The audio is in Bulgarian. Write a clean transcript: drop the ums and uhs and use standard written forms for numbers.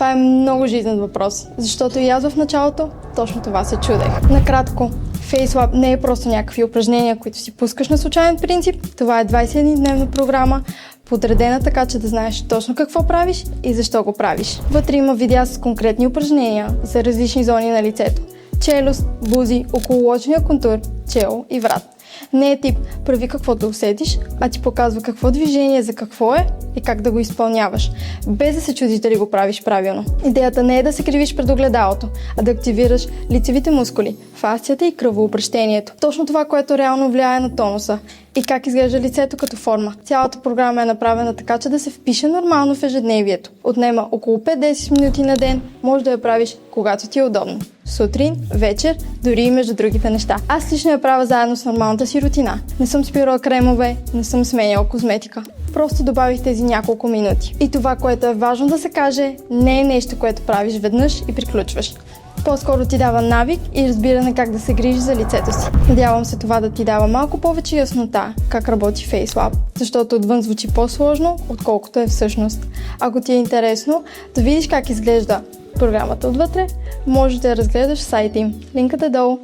Това е много жизнен въпрос, защото и аз в началото точно това се чудех. Накратко, FaceLab не е просто някакви упражнения, които си пускаш на случайен принцип. Това е 21-дневна програма, подредена така, че да знаеш точно какво правиш и защо го правиш. Вътре има видеа с конкретни упражнения за различни зони на лицето. Челюст, бузи, околоочния контур, чело и врат. Не е тип прави каквото усетиш, а ти показва какво движение за какво е и как да го изпълняваш, без да се чудиш дали го правиш правилно. Идеята не е да се кривиш пред огледалото, а да активираш лицевите мускули, фасцията и кръвообращението. Точно това, което реално влияе на тонуса и как изглежда лицето като форма. Цялата програма е направена така, че да се впише нормално в ежедневието. Отнема около 5-10 минути на ден, може да я правиш когато ти е удобно. Сутрин, вечер, дори и между другите неща. Аз лично я правя заедно с нормалната си рутина. Не съм спирала кремове, не съм сменяла козметика. Просто добавих тези няколко минути. И това, което е важно да се каже, не е нещо, което правиш веднъж и приключваш. По-скоро ти дава навик и разбиране как да се грижиш за лицето си. Надявам се това да ти дава малко повече яснота как работи FaceLab, защото отвън звучи по-сложно, отколкото е всъщност. Ако ти е интересно да видиш как изглежда програмата отвътре, можеш да я разгледаш в сайта им. Линкът е долу.